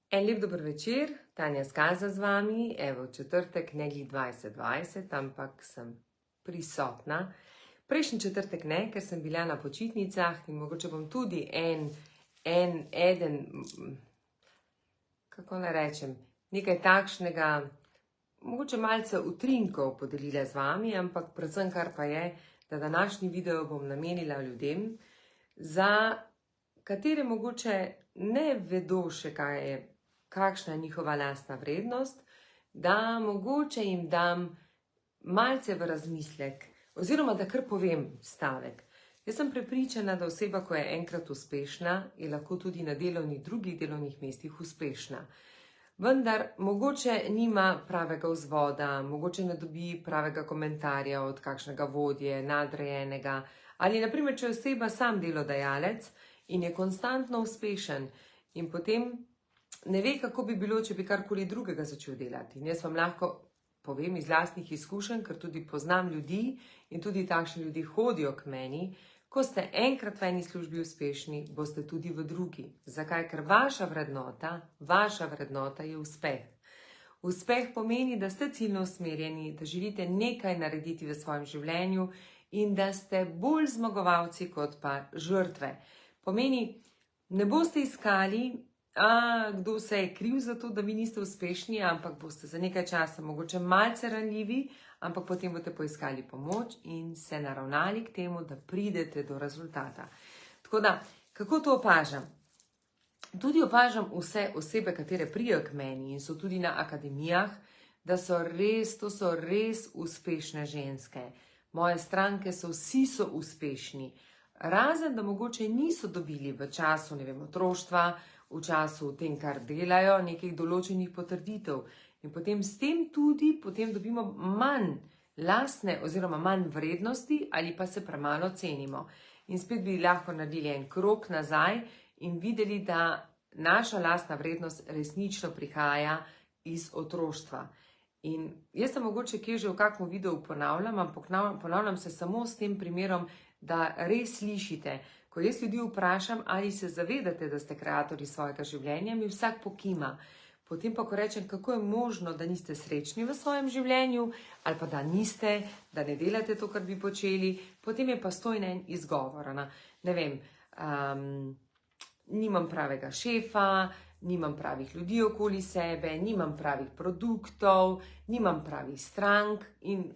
En lep dober večer, Tanja Skaza z vami, evo četrtek, ne glih 2020, ampak sem prisotna. Prejšnji četrtek ne, ker sem bila na počitnicah in mogoče bom tudi kako naj rečem, nekaj takšnega, mogoče malce utrinkov podelila z vami, ampak predvsem kar pa je, da današnji video bom namenila ljudem, za katere mogoče ne vedo še kakšna je njihova lastna vrednost, da mogoče jim dam malce v razmislek, oziroma da kar povem stavek. Jaz sem prepričana, da oseba, ko je enkrat uspešna, je lahko tudi na drugih delovnih mestih uspešna. Vendar mogoče nima pravega vzvoda, mogoče ne dobi pravega komentarja od kakšnega vodje, nadrejenega, ali naprimer, če je oseba sam delodajalec in je konstantno uspešen in potem ne ve, kako bi bilo, če bi karkoli drugega začel delati. In jaz vam lahko povem iz lastnih izkušenj, ker tudi poznam ljudi in tudi takšni ljudje hodijo k meni, ko ste enkrat v eni službi uspešni, boste tudi v drugi. Zakaj? Ker vaša vrednota je uspeh. Uspeh pomeni, da ste ciljno usmerjeni, da želite nekaj narediti v svojem življenju in da ste bolj zmagovalci kot pa žrtve. Pomeni, ne boste iskali, kdo se je kriv za to, da vi niste uspešni, ampak boste za nekaj časa mogoče malce ranljivi, ampak potem boste poiskali pomoč in se naravnali k temu, da pridete do rezultata. Tako da, kako to opažam? Tudi opažam vse osebe, katere prijajo k meni in so tudi na akademijah, da so res uspešne ženske. Moje stranke vsi so uspešni. Razen, da mogoče niso dobili v času, otroštva, v času tem, kar delajo, nekih določenih potrditev. In potem s tem tudi dobimo manj lastne oziroma manj vrednosti ali pa se premalo cenimo. In spet bi lahko naredili en krog nazaj in videli, da naša lastna vrednost resnično prihaja iz otroštva. In jaz sem mogoče kje že v kakšnem videu ponavljam, ampak ponavljam se samo s tem primerom, da res slišite. Ko jaz ljudi vprašam, ali se zavedate, da ste kreatorji svojega življenja, mi vsak pokima. Potem pa, ko rečem, kako je možno, da niste srečni v svojem življenju, ali pa da niste, da ne delate to, kar bi počeli, potem je pa stojen en izgovor. Ne vem, nimam pravega šefa, nimam pravih ljudi okoli sebe, nimam pravih produktov, nimam pravih strank in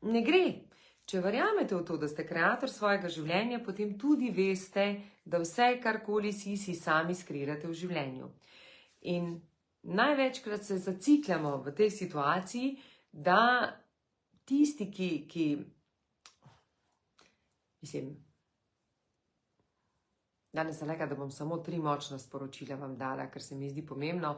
ne gre. Če verjamete v to, da ste kreator svojega življenja, potem tudi veste, da vse, karkoli si sami skreirate v življenju. In največkrat se zacikljamo v tej situaciji, da tisti, danes sem rekla, da bom samo 3 močna sporočila vam dala, ker se mi zdi pomembno,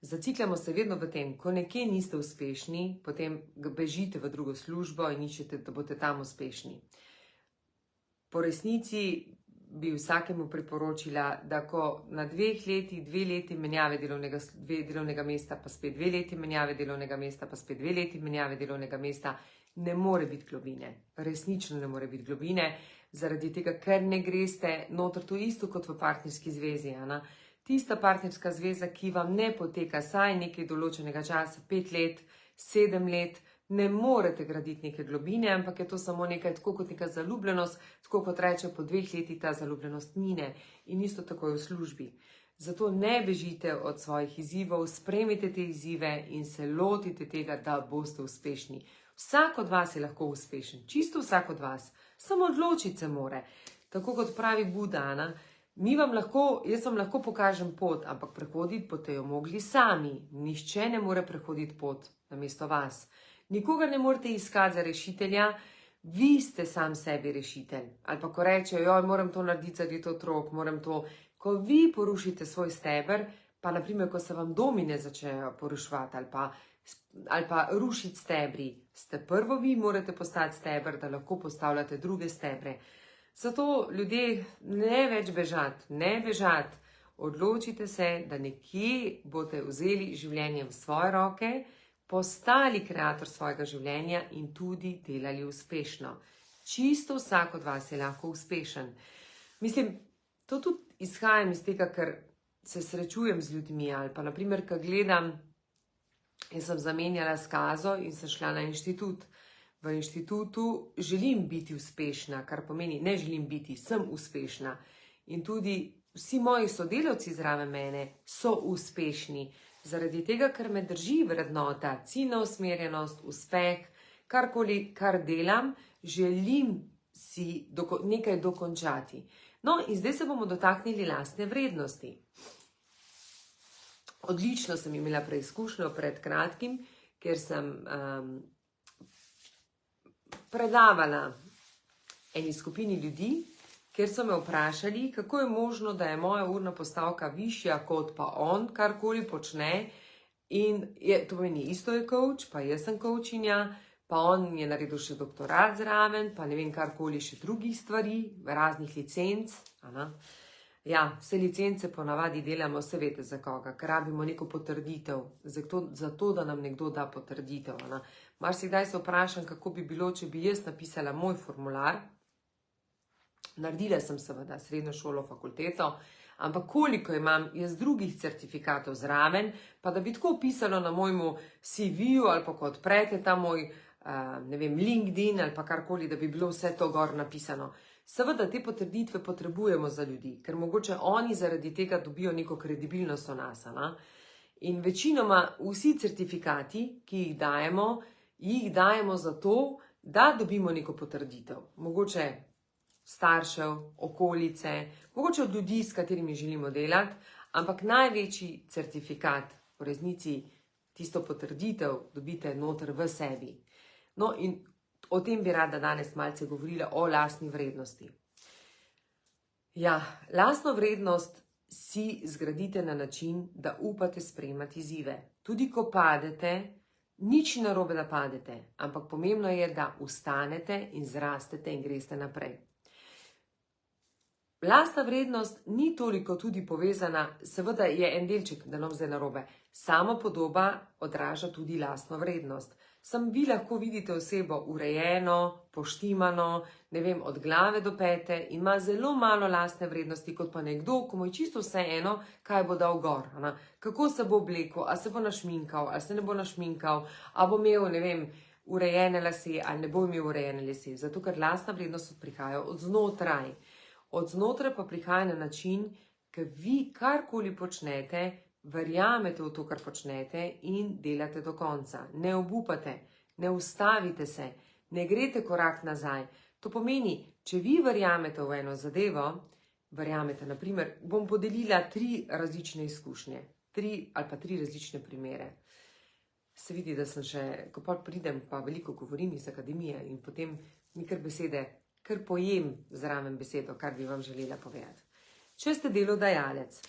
zacikljamo se vedno v tem, ko nekje niste uspešni, potem bežite v drugo službo in iščete, da boste tam uspešni. Po resnici bi vsakemu priporočila, da ko na 2 letih, 2 leti menjave delovnega mesta, pa spet 2 leti menjave delovnega mesta, pa spet 2 leti menjave delovnega mesta, ne more biti globine. Resnično ne more biti globine, zaradi tega, ker ne greste noter, to isto kot v partnerski zvezi, Tista partnerska zveza, ki vam ne poteka saj nekaj določenega časa, 5 let, 7 let, ne morete graditi neke globine, ampak je to samo nekaj, tako kot neka zaljubljenost, tako kot reče, po 2 letih ta zaljubljenost mine in isto tako je v službi. Zato ne bežite od svojih izzivov, sprejmite te izzive in se lotite tega, da boste uspešni. Vsak od vas je lahko uspešen, čisto vsak od vas, samo odločiti se more. Tako kot pravi Buda, jaz vam lahko pokažem pot, ampak prehoditi boste jo mogli sami. Nihče ne more prehoditi pot namesto vas. Nikogar ne morete iskati za rešitelja, vi ste sam sebi rešitelj. Ali pa ko rečejo, moram to narediti zaradi otrok, moram to. Ko vi porušite svoj steber, pa naprimer, ko se vam domi ne začnejo poruševati ali pa rušiti stebri, ste prvo vi morate postati steber, da lahko postavljate druge stebre. Zato ljudje, ne več bežati, odločite se, da nekje boste vzeli življenje v svoje roke, postali kreator svojega življenja in tudi delali uspešno. Čisto vsak od vas je lahko uspešen. To tudi izhajam iz tega, ker se srečujem z ljudmi ali pa naprimer, ko gledam, jaz sem zamenjala skazo in sem šla na inštitut. V inštitutu želim biti uspešna, kar pomeni, ne želim biti, sem uspešna. In tudi vsi moji sodelavci zraven mene so uspešni. Zaradi tega, ker me drži vrednota, ciljna usmerjenost, uspeh, karkoli, kar delam, želim si nekaj dokončati. No, in zdaj se bomo dotaknili lastne vrednosti. Odlično sem imela preizkušnjo pred kratkim, ker sem predavala eni skupini ljudi, ker so me vprašali, kako je možno, da je moja urna postavka višja kot pa on, karkoli počne. In to pomeni, isto je coach, pa jaz sem coachinja, pa on je naredil še doktorat zraven, pa ne vem karkoli še drugih stvari, raznih licenc. Ja, vse licence ponavadi delamo, se veste za koga, ker rabimo neko potrditev, zato da nam nekdo da potrditev. Marsikdaj se vprašam, kako bi bilo, če bi jaz napisala moj formular. Naredila sem seveda srednjo šolo, fakulteto, ampak koliko imam jaz drugih certifikatov zraven, pa da bi tako pisalo na mojemu CV-ju ali pa ko odprete ta moj, ne vem, LinkedIn ali pa karkoli, da bi bilo vse to gor napisano. Seveda te potrditve potrebujemo za ljudi, ker mogoče oni zaradi tega dobijo neko kredibilnost o nas. In večinoma vsi certifikati, ki jih dajemo zato, da dobimo neko potrditev. Mogoče staršev, okolice, mogoče od ljudi, s katerimi želimo delati, ampak največji certifikat, v resnici tisto potrditev, dobite noter v sebi. No, in o tem bi rada danes malce govorila, o lastni vrednosti. Ja, lastno vrednost si zgradite na način, da upate sprejemati izzive. Tudi ko padete, nič ni narobe, da padete, ampak pomembno je, da vstanete in zrastete in greste naprej. Lastna vrednost ni toliko tudi povezana, seveda je en delček, da nam zdaj narobe. Samo podoba odraža tudi lastno vrednost. Sam vi lahko vidite osebo urejeno, poštimano, ne vem, od glave do pete in ima zelo malo lastne vrednosti, kot pa nekdo, ko mu je čisto vseeno, kaj bo dal gor. Kako se bo oblekel, a se bo našminkal, a se ne bo našminkal, a bo imel, ne vem, urejene lase, ali ne bo imel urejene lase. Zato, ker lastna vrednost prihaja od znotraj. Od znotraj pa prihaja na način, ker vi karkoli počnete, verjamete v to, kar počnete in delate do konca. Ne obupate, ne ustavite se, ne greste korak nazaj. To pomeni, če vi verjamete v eno zadevo, verjamete, naprimer, bom podelila 3 različne izkušnje, 3 ali pa 3 različne primere. Se vidi, da sem še, ko pa pridem, pa veliko govorim iz akademije in potem mi kar besede, kar pojem zraven besedo, kar bi vam želela povedati. Če ste delodajalec,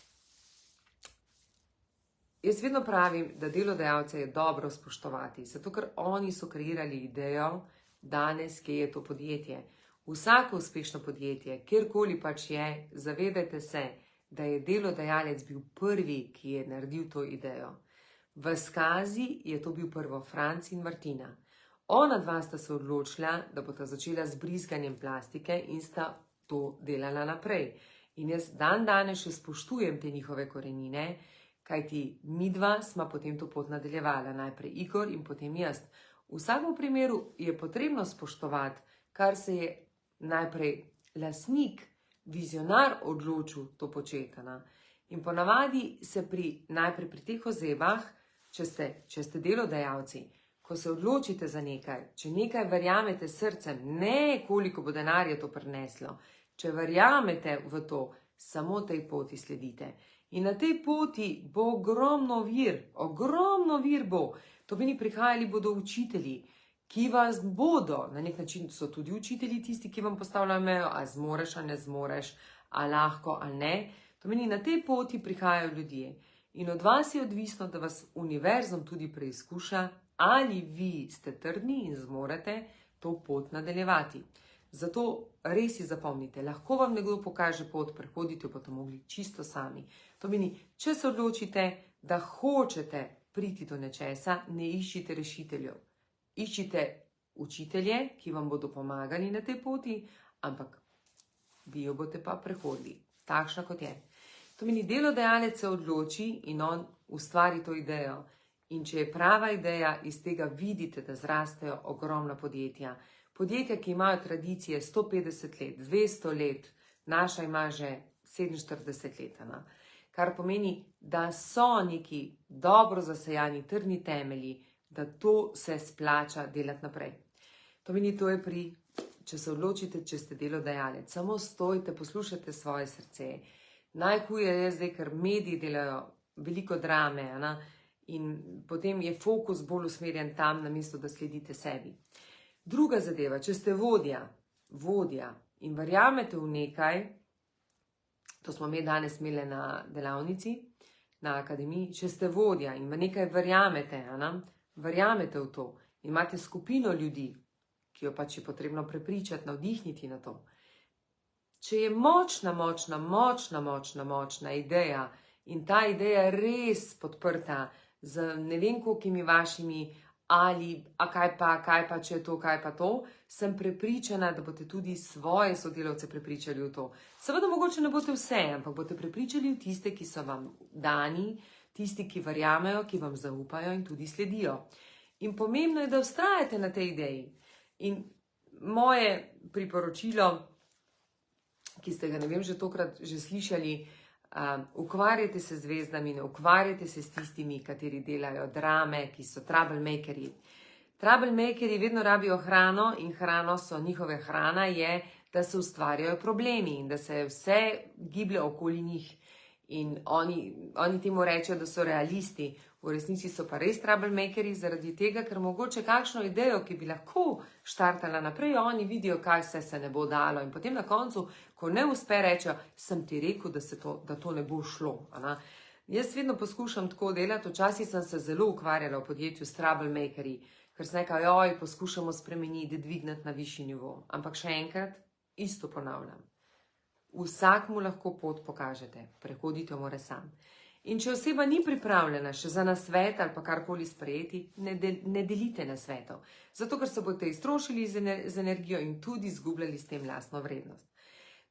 jaz vedno pravim, da delodajalce je dobro spoštovati, zato ker oni so kreirali idejo danes, kje je to podjetje. Vsako uspešno podjetje, kjerkoli pač je, zavedajte se, da je delodajalec bil prvi, ki je naredil to idejo. V skazi je to bil prvo Franc in Martina. Ona dva sta se odločila, da bosta začela z brizganjem plastike in sta to delala naprej. In jaz dan danes še spoštujem te njihove korenine, kajti midva sva potem to pot nadaljevala, najprej Igor in potem jaz. V vsakem primeru je potrebno spoštovati, kar se je najprej lastnik, vizionar odločil to početi. In ponavadi se najprej pri teh osebah, če ste delodajalci, ko se odločite za nekaj, če nekaj verjamete s srcem, ne koliko bo denarja to prineslo, če verjamete v to, samo tej poti sledite. In na tej poti bo ogromno vir bo. To meni prihajali bodo učitelji, ki vas bodo, na nek način so tudi učitelji tisti, ki vam postavljajo mejo, a zmoreš, a ne zmoreš, a lahko, a ne. To meni na tej poti prihajajo ljudje. In od vas je odvisno, da vas univerzum tudi preizkuša, ali vi ste trdni in zmorete to pot nadaljevati. Zato res si zapomnite, lahko vam nekdo pokaže pot, prehoditi jo boste mogli čisto sami. To meni, če se odločite, da hočete priti do nečesa, ne iščite rešiteljev. Iščite učitelje, ki vam bodo pomagali na tej poti, ampak vi jo boste pa prehodili, takšna kot je. To meni delodajalec se odloči in on ustvari to idejo. In če je prava ideja, iz tega vidite, da zrastejo ogromna podjetja. Podjetja, ki imajo tradicije 150 let, 200 let, naša ima že 47 let. Kar pomeni, da so neki dobro zasejani trdni temelji, da to se splača delati naprej. To meni, to je če se odločite, če ste delodajalec. Samo stojite, poslušajte svoje srce. Najhuje je zdaj, ker mediji delajo veliko drame, in potem je fokus bolj usmerjen tam, namesto da sledite sebi. Druga zadeva, če ste vodja in verjamete v nekaj, to smo mi danes imeli na delavnici, na akademiji, če ste vodja in v nekaj verjamete, verjamete v to, imate skupino ljudi, ki jo pač je potrebno prepričati, navdihniti na to. Če je močna ideja in ta ideja je res podprta z ne vem kolikimi vašimi kaj pa, če je to, kaj pa to, sem prepričana, da boste tudi svoje sodelavce prepričali v to. Seveda mogoče ne boste vse, ampak boste prepričali v tiste, ki so vam dani, tisti, ki verjamejo, ki vam zaupajo in tudi sledijo. In pomembno je, da vztrajate na tej ideji. In moje priporočilo, ki ste ga, ne vem, že tokrat že slišali, ukvarjajte se z zvezdami, ne ukvarjajte se s tistimi, kateri delajo drame, ki so troublemakerji. Troublemakerji vedno rabijo hrano in njihove hrana je, da se ustvarjajo problemi in da se vse giblje okoli njih. In oni temu rečejo, da so realisti. V resnici so pa res troublemakerji zaradi tega, ker mogoče kakšno idejo, ki bi lahko štartala naprej, oni vidijo, kaj vse se ne bo dalo. In potem na koncu, ko ne uspe, rečejo, sem ti rekel, da to ne bo šlo. Jaz vedno poskušam tako delati, včasih sem se zelo ukvarjala v podjetju s troublemakerji, ker sem rekla, poskušamo spremeniti, dvigniti na višji nivo. Ampak še enkrat, isto ponavljam. Vsak mu lahko pot pokažete, prehoditi jo mora sam. In če oseba ni pripravljena še za nasvet ali pa karkoli sprejeti, ne delite nasvetov. Zato, ker se boste iztrošili z energijo in tudi izgubljali s tem lastno vrednost.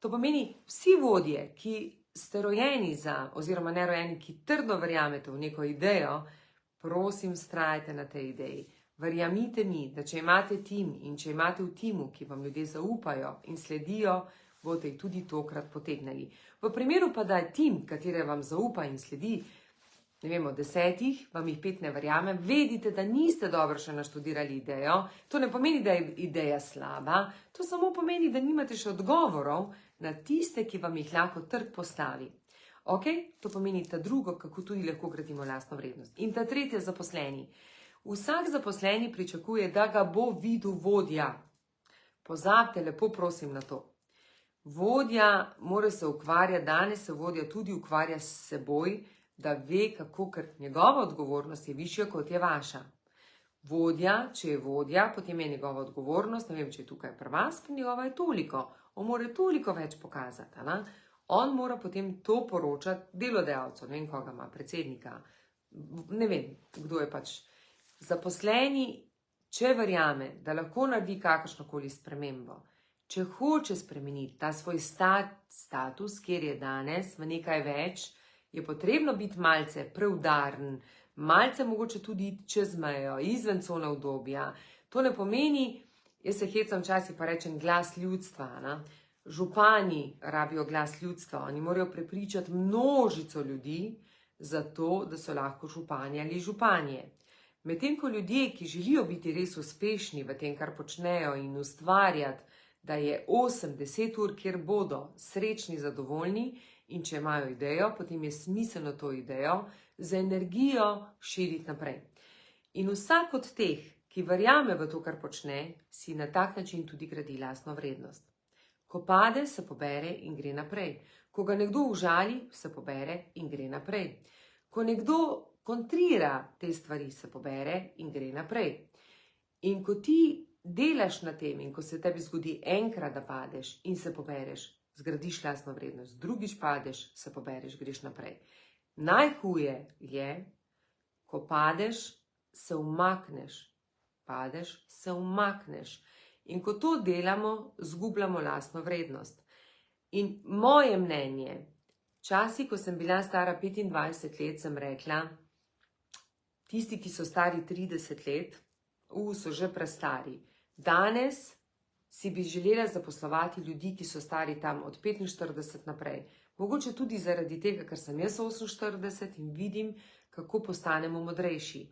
To pomeni, vsi vodje, ki ste rojeni oziroma nerojeni, ki trdno verjamete v neko idejo, prosim, vztrajajte na tej ideji. Verjamite mi, da če imate tim in če imate v timu, ki vam ljudje zaupajo in sledijo, boste jih tudi tokrat potegnili. V primeru pa, da je tim, katere vam zaupa in sledi, ne vemo, 10, vam jih 5 ne verjame, vedite, da niste dobro še naštudirali idejo. To ne pomeni, da je ideja slaba, to samo pomeni, da nimate še odgovorov na tiste, ki vam jih lahko trg postavi. To pomeni ta drugo, kako tudi lahko gradimo lastno vrednost. In ta tretja, zaposleni. Vsak zaposleni pričakuje, da ga bo videl vodja. Pozabite, lepo prosim na to. Vodja mora se ukvarjati, danes se vodja tudi ukvarja s seboj, da ve, kako, ker njegova odgovornost je višja, kot je vaša. Vodja, če je vodja, potem je njegova odgovornost, ne vem, če je tukaj pri vas, pa njegova je toliko. On mora toliko več pokazati. On mora potem to poročati delodajalcu, ne vem, koga ima, predsednika, ne vem, kdo je pač. Zaposleni, če verjame, da lahko naredi kakršnokoli spremembo, če hoče spremeniti ta svoj status, kjer je danes, v nekaj več, je potrebno biti malce preudaren, malce mogoče tudi čez mejo, izven cone udobja. To ne pomeni, jaz se hecam včasih pa rečem glas ljudstva. Župani rabijo glas ljudstva, oni morajo prepričati množico ljudi za to, da so lahko župani ali županje. Medtem ko ljudje, ki želijo biti res uspešni v tem, kar počnejo in ustvarjati, da je 8-10 ur, kjer bodo srečni, zadovoljni in če imajo idejo, potem je smiselno to idejo z energijo širiti naprej. In vsak od teh, ki verjame v to, kar počne, si na tak način tudi gradi lastno vrednost. Ko pade, se pobere in gre naprej. Ko ga nekdo užali, se pobere in gre naprej. Ko nekdo kontrira te stvari, se pobere in gre naprej. In ko ti delaš na tem in ko se tebi zgodi enkrat, da padeš in se pobereš, zgradiš lastno vrednost, drugič padeš, se pobereš, greš naprej. Najhuje je, ko padeš, se umakneš. Padeš, se umakneš. In ko to delamo, zgubljamo lastno vrednost. In moje mnenje, Včasih, ko sem bila stara 25 let, sem rekla, tisti, ki so stari 30 let, so že prestari. Danes si bi želela zaposlovati ljudi, ki so stari tam od 45 naprej. Mogoče tudi zaradi tega, ker sem jaz 48 in vidim, kako postanemo modrejši.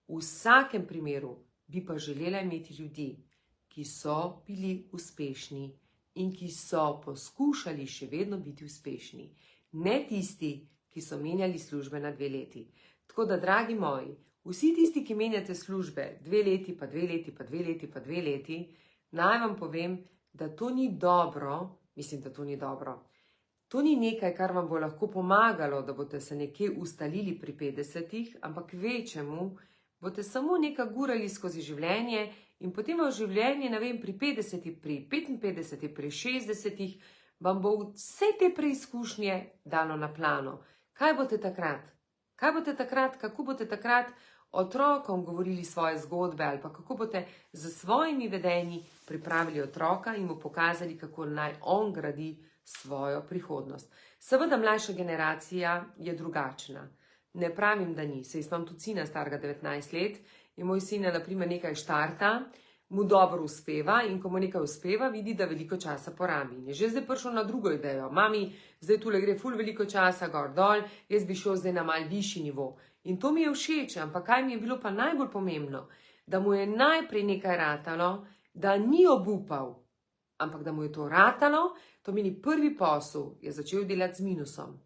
V vsakem primeru bi pa želela imeti ljudi, ki so bili uspešni in ki so poskušali še vedno biti uspešni. Ne tisti, ki so menjali službe na 2 leti. Tako da, dragi moji, vsi tisti, ki menjate službe 2 leti, pa 2 leti, pa 2 leti, pa 2 leti, naj vam povem, da to ni dobro, mislim, da to ni dobro. To ni nekaj, kar vam bo lahko pomagalo, da boste se nekje ustalili pri 50, ampak večjemu boste samo nekaj gurali skozi življenje in potem v življenje, ne vem, pri 50, pri 55, pri 60, vam bo vse te preizkušnje dalo na plano. Kaj boste takrat? Kaj boste takrat? Kako boste takrat otrokom govorili svoje zgodbe ali pa kako boste z svojimi vedenji pripravili otroka in mu pokazali, kako naj on gradi svojo prihodnost. Seveda mlajša generacija je drugačna. Ne pravim, da ni. Saj imam tudi sina starega 19 let in moj sin, na primer, nekaj štarta, mu dobro uspeva in ko mu nekaj uspeva, vidi, da veliko časa porabi. In je že zdaj prišel na drugo idejo. Mami, zdaj tule gre ful veliko časa gor dol, jaz bi šel zdaj na mal višji nivo. In to mi je všeč, ampak kaj mi je bilo pa najbolj pomembno, da mu je najprej nekaj ratalo, da ni obupal, ampak da mu je to ratalo, to meni prvi posel je začel delati z minusom.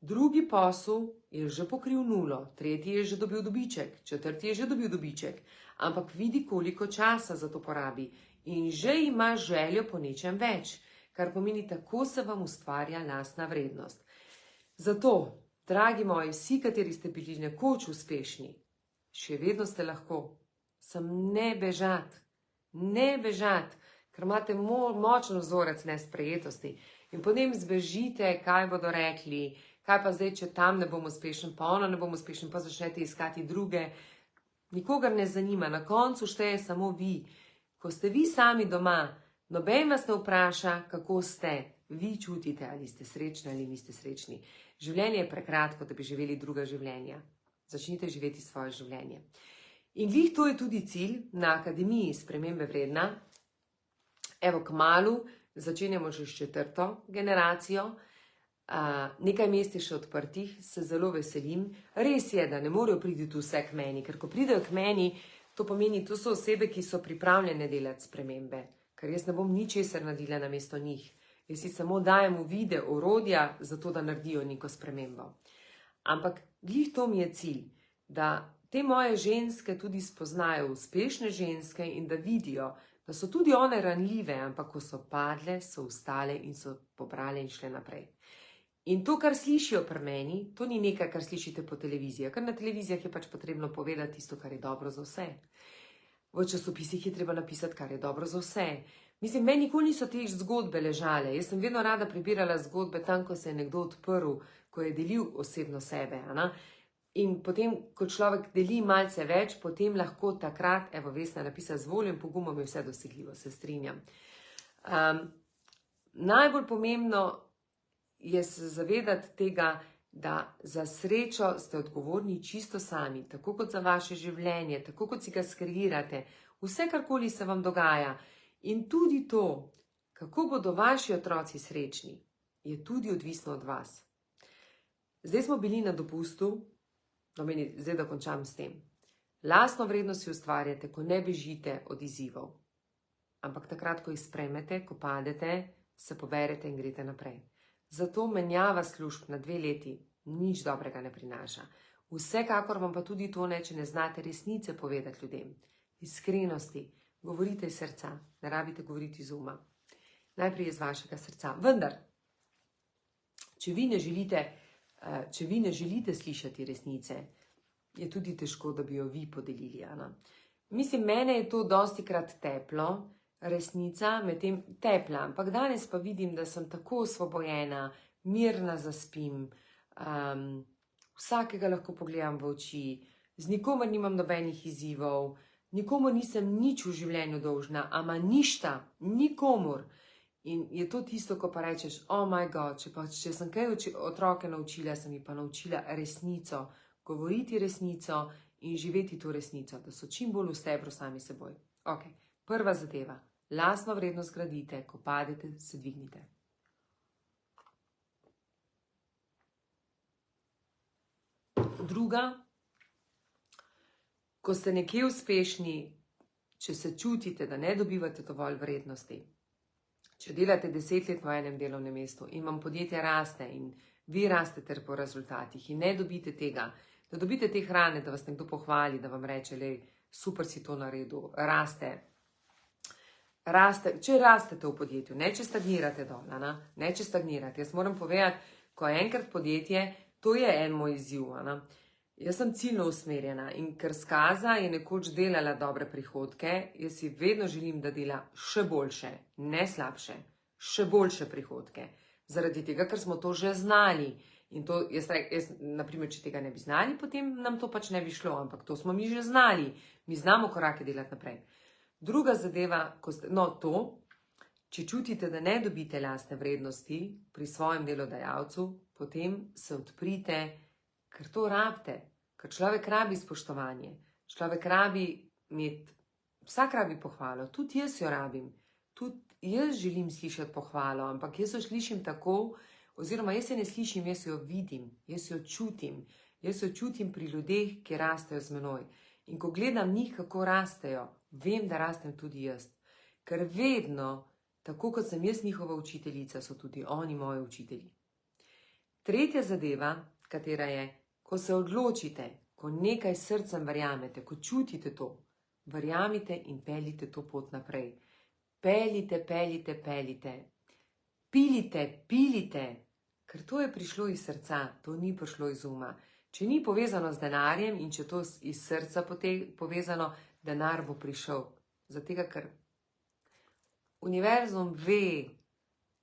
Drugi posel je že pokril nulo, tretji je že dobil dobiček, četrti je že dobil dobiček, ampak vidi, koliko časa za to porabi in že ima željo po nečem več, kar pomeni, tako se vam ustvarja lastna vrednost. Zato, dragi moji, vsi, kateri ste bili nekoč uspešni, še vedno ste lahko, samo ne bežati, ker imate močen vzorec nesprejetosti in potem zbežite, kaj bodo rekli, kaj pa zdaj, če tam ne bom uspešen, pa ono ne bom uspešen, pa začnete iskati druge. Nikogar ne zanima, na koncu šteje samo vi. Ko ste vi sami doma, noben vas ne vpraša, kako ste, vi čutite, ali ste srečni ali niste srečni. Življenje je prekratko, da bi živeli druga življenja. Začnite živeti svoje življenje. In glih to je tudi cilj na Akademiji Spremembe vredna. Evo, kmalu začenjamo že s 4. generacijo. Nekaj mest je še odprtih, se zelo veselim. Res je, da ne morejo priti tu vse k meni, ker ko pridejo k meni, to pomeni, to so osebe, ki so pripravljene delati spremembe, ker jaz ne bom ničesar naredila namesto njih. Jaz si samo dajem v vide orodja za to, da naredijo neko spremembo. Ampak glih to mi je cilj, da te moje ženske tudi spoznajo uspešne ženske in da vidijo, da so tudi one ranljive, ampak ko so padle, so vstale in so pobrale in šle naprej. In to, kar slišijo pri meni, to ni nekaj, kar slišite po televiziji, ker na televizijah je pač potrebno povedati tisto, kar je dobro za vse. V časopisih je treba napisati, kar je dobro za vse. Mislim, meni nikoli niso te zgodbe ležale. Jaz sem vedno rada prebirala zgodbe tam, ko se je nekdo odprl, ko je delil osebno sebe. In potem, ko človek deli malce več, potem lahko takrat, evo, Vesna napisa, z voljo in pogumom je vse dosegljivo, se strinjam. Najbolj pomembno je se zavedati tega, da za srečo ste odgovorni čisto sami, tako kot za vaše življenje, tako kot si ga skreirate, vse karkoli se vam dogaja. In tudi to, kako bodo vaši otroci srečni, je tudi odvisno od vas. Zdaj smo bili na dopustu, zdaj dokončam s tem. Lastno vrednost si ustvarjate, ko ne bežite od izzivov. Ampak takrat, ko jih sprejmete, ko padete, se poberete in greste naprej. Zato menjava služb na 2 leti nič dobrega ne prinaša. Vsekakor vam pa tudi to ne, če ne znate resnice povedati ljudem. Iskrenosti, govorite iz srca, ne rabite govoriti iz uma. Najprej iz vašega srca. Vendar, če vi ne želite slišati resnice, je tudi težko, da bi jo vi podelili. Mislim, mene je to dostikrat teplo, resnica med tem tepla, ampak danes pa vidim, da sem tako osvobojena, mirna zaspim, vsakega lahko pogledam v oči, z nikomer nimam nobenih izzivov, nikomu nisem nič v življenju dolžna, ama ništa, nikomur. In je to tisto, ko pa rečeš, oh moj bog, če sem kaj otroke naučila, sem jih pa naučila resnico, govoriti resnico in živeti to resnico, da so čim bolj v stebru sami seboj. Ok, prva zadeva, lastno vrednost gradite, ko padete, se dvignite. Druga, ko ste nekje uspešni, če se čutite, da ne dobivate dovolj vrednosti, če delate 10 let v enem delovnem mestu in vam podjetje raste in vi rastete po rezultatih in ne dobite tega, da dobite te hrane, da vas nekdo pohvali, da vam reče, lej, super si to naredil, raste, če rastete v podjetju, ne če stagnirate dol, ne če stagnirate. Jaz moram povedati, ko je enkrat podjetje, to je en moj izziv. Jaz sem ciljno usmerjena in ker Skaza je nekoč delala dobre prihodke, jaz si vedno želim, da dela še boljše, ne slabše, še boljše prihodke. Zaradi tega, ker smo to že znali. In to, jaz, naprimer, če tega ne bi znali, potem nam to pač ne bi šlo, ampak to smo mi že znali. Mi znamo korake delati naprej. Druga zadeva, če čutite, da ne dobite lastne vrednosti pri svojem delodajalcu, potem se odprite, ker to rabite, ker človek rabi spoštovanje, človek rabi imeti, vsak rabi pohvalo, tudi jaz jo rabim, tudi jaz želim slišati pohvalo, ampak jaz jo slišim tako, oziroma jaz se ne slišim, jaz jo vidim, jaz jo čutim pri ljudeh, ki rastejo z menoj. In ko gledam njih, kako rastejo, vem, da rastem tudi jaz, ker vedno, tako kot sem jaz njihova učiteljica, so tudi oni moji učitelji. Tretja zadeva, katera je, ko se odločite, ko nekaj srcem verjamete, ko čutite to, verjamite in peljite to pot naprej. Peljite, pilite, ker to je prišlo iz srca, to ni prišlo iz uma. Če ni povezano z denarjem in če to iz srca povezano, denar bo prišel. Zato, ker univerzum ve,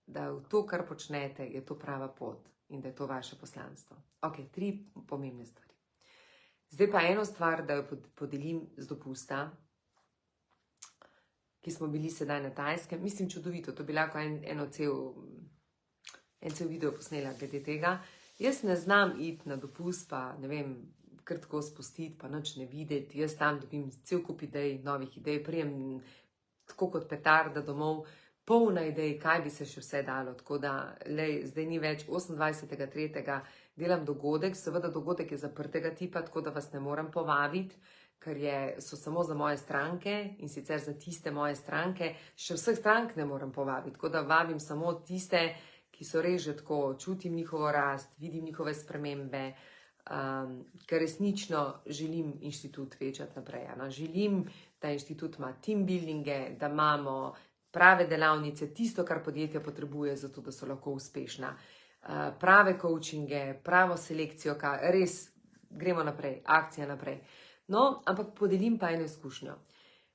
da v to, kar počnete, je to prava pot in da je to vaše poslanstvo. Ok, 3 pomembne stvari. Zdaj pa eno stvar, da jo podelim z dopusta, ki smo bili sedaj na Tajskem. Mislim, čudovito, to bi lahko en cel video posnela glede tega. Jaz ne znam iti na dopust, pa ne vem, kar tako spustiti, pa nič ne videti. Jaz tam dobim cel kup idej, novih idej, prijem tako kot petarda domov, polna idej, kaj bi se še vse dalo. Tako da, zdaj ni več 28.3. delam dogodek, seveda dogodek je zaprtega tipa, tako da vas ne morem povabiti, ker so samo za moje stranke in sicer za tiste moje stranke, še vseh strank ne morem povabiti, tako da vabim samo tiste, ki so res že tako, čutim njihovo rast, vidim njihove spremembe, ker resnično želim inštitut večati naprej. Želim, da inštitut ima team buildinge, da imamo prave delavnice, tisto, kar podjetja potrebuje, zato da so lahko uspešna, prave coachinge, pravo selekcijo, res gremo naprej, akcija naprej. No, ampak podelim pa eno izkušnjo.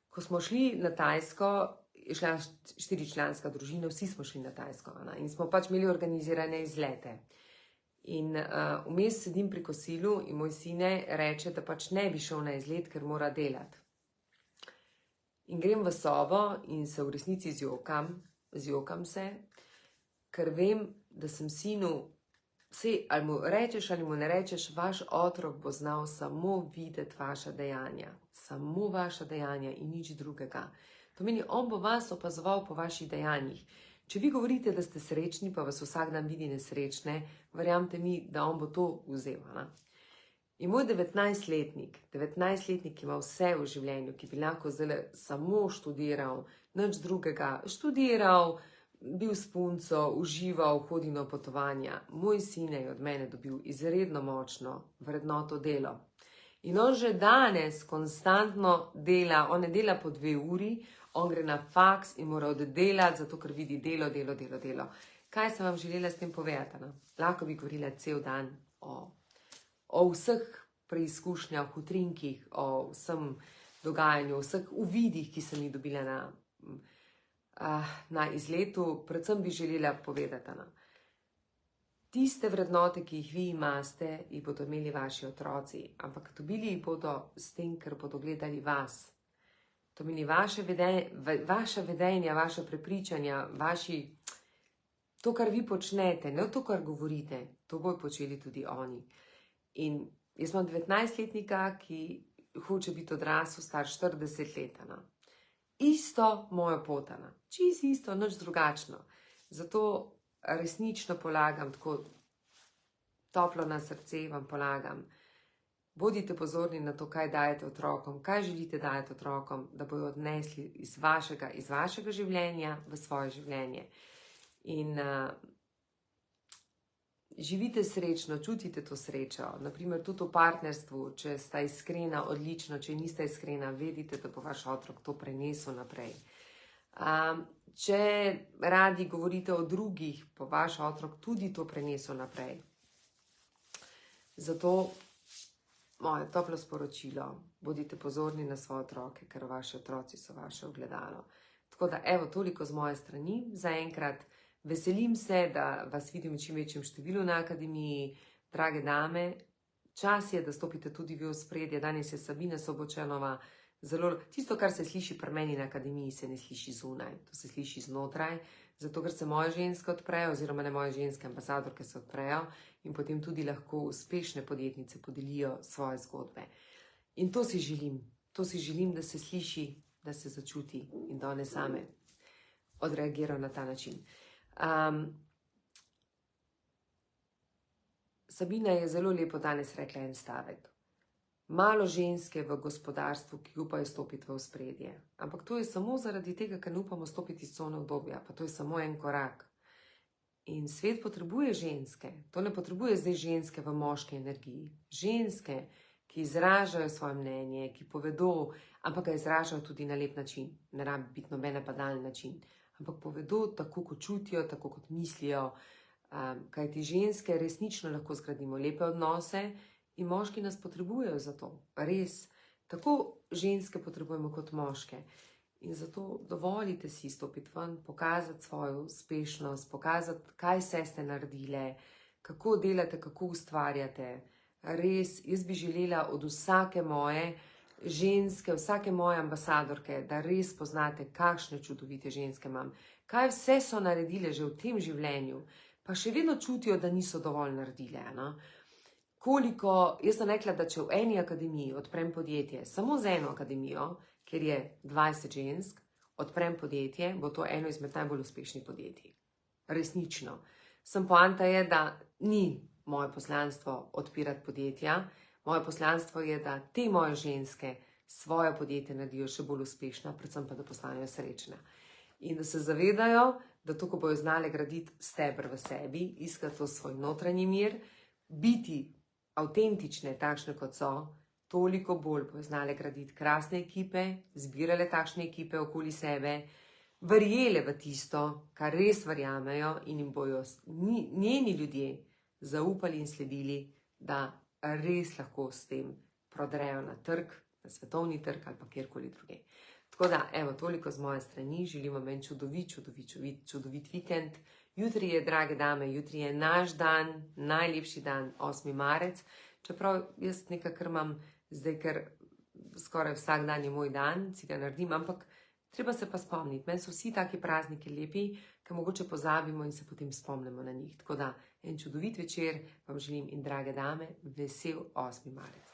Ko smo šli na Tajsko, je šla 4-članska družina, vsi smo šli na Tajsko in smo pač imeli organizirane izlete. In vmes sedim pri kosilu in moj sine reče, da pač ne bi šel na izlet, ker mora delati. In grem v sobo in se v resnici zjokam se, ker vem, da sem sinu, ali mu rečeš ali mu ne rečeš, vaš otrok bo znal samo videti vaša dejanja. Samo vaša dejanja in nič drugega. Pomeni, on bo vas opazoval po vaših dejanjih. Če vi govorite, da ste srečni, pa vas vsak dan vidi nesrečne, verjamte mi, da on bo to vzel. In moj 19-letnik, ki ima vse v življenju, ki bi lahko zdaj samo študiral, nič drugega, študiral, bil s punco, užival, hodil na potovanja. Moj sin je od mene dobil izredno močno vrednoto delo. In on že danes konstantno dela, on ne dela po 2 uri, on gre na faks in mora oddelati, zato ker vidi delo. Kaj sem vam želela s tem povedati? Lahko bi govorila cel dan o vseh preizkušnjah, utrinkih, o vsem dogajanju, o vseh uvidih, ki sem jih dobila na izletu. Predvsem bi želela povedati, tiste vrednote, ki jih vi imate, jih bodo imeli vaši otroci, ampak dobili jih bodo s tem, ker bodo gledali vas. To meni vaše vedenja, vaše prepričanja, to, kar vi počnete, ne to, kar govorite, to bojo počeli tudi oni. In jaz imam 19-letnika, ki hoče biti odrasel, star 40 let. Isto mojo pot, čisto isto, nič drugačno. Zato resnično polagam, tako toplo na srce vam polagam. Bodite pozorni na to, kaj dajete otrokom, kaj želite dajati otrokom, da bojo odnesli iz vašega življenja v svoje življenje. In živite srečno, čutite to srečo. Naprimer, tudi v partnerstvu, če sta iskrena, odlično, če nista iskrena, vedite, da bo vaš otrok to prenesel naprej. Če radi govorite o drugih, bo vaš otrok tudi to prenesel naprej. Zato moje toplo sporočilo, bodite pozorni na svoje otroke, ker vaši otroci so vaše ogledalo. Tako da, evo, toliko z moje strani. Zaenkrat veselim se, da vas vidim v čim večjem številu na akademiji. Drage dame, čas je, da stopite tudi vi v ospredje. Danes je Sabina Sobočanova. Tisto, kar se sliši pri meni na akademiji, se ne sliši zunaj. To se sliši znotraj. Zato, ker se moje ženske odprejo, oziroma ne moje ženske, ambasadorke se odprejo in potem tudi lahko uspešne podjetnice podelijo svoje zgodbe. In to si želim. To si želim, da se sliši, da se začuti in da one same odreagirajo na ta način. Sabina je zelo lepo danes rekla en stavek. Malo ženske v gospodarstvu, ki upajo stopiti v ospredje. Ampak to je samo zaradi tega, ker ne upamo stopiti iz cone obdobja. Pa to je samo en korak. In svet potrebuje ženske. To ne potrebuje zdaj ženske v moški energiji. Ženske, ki izražajo svoje mnenje, ki povedo, ampak ga izražajo tudi na lep način. Ne rabi biti noben napadalni način. Ampak povedo tako, kot čutijo, tako, kot mislijo. Kajti ženske resnično lahko zgradimo lepe odnose, in moški nas potrebujejo za to, res. Tako ženske potrebujemo kot moške. In zato dovolite si stopiti ven, pokazati svojo uspešnost, pokazati, kaj vse ste naredile, kako delate, kako ustvarjate. Res, jaz bi želela od vsake moje ženske, vsake moje ambasadorke, da res poznate, kakšne čudovite ženske imam. Kaj vse so naredile že v tem življenju, pa še vedno čutijo, da niso dovolj naredile, jaz sem rekla, da če v eni akademiji odprem podjetje, samo z eno akademijo, kjer je 20 žensk, odprem podjetje, bo to eno izmed najbolj uspešnih podjetij. Resnično. Poanta je, da ni moje poslanstvo odpirati podjetja, moje poslanstvo je, da te moje ženske svoje podjetje naredijo še bolj uspešna, predvsem pa, da postanejo srečne. In da se zavedajo, da to, ko bojo znale graditi steber v sebi, iskati to svoj notranji mir, biti avtentične, takšne kot so, toliko bolj bojo znale graditi krasne ekipe, zbirale takšne ekipe okoli sebe, verjele v tisto, kar res verjamejo in jim bojo njeni ljudje zaupali in sledili, da res lahko s tem prodrejo na trg, na svetovni trg ali pa kjerkoli druge. Tako da, evo, toliko z moje strani, želim vam en čudovit vikend. Jutri je, drage dame, jutri je naš dan, najlepši dan, 8. marec, čeprav jaz nekako imam zdaj, ker skoraj vsak dan je moj dan, si ga naredim, ampak treba se pa spomniti, meni so vsi taki prazniki lepi, ker mogoče pozabimo in se potem spomnimo na njih. Tako da, en čudovit večer vam želim in drage dame, vesel 8. marec.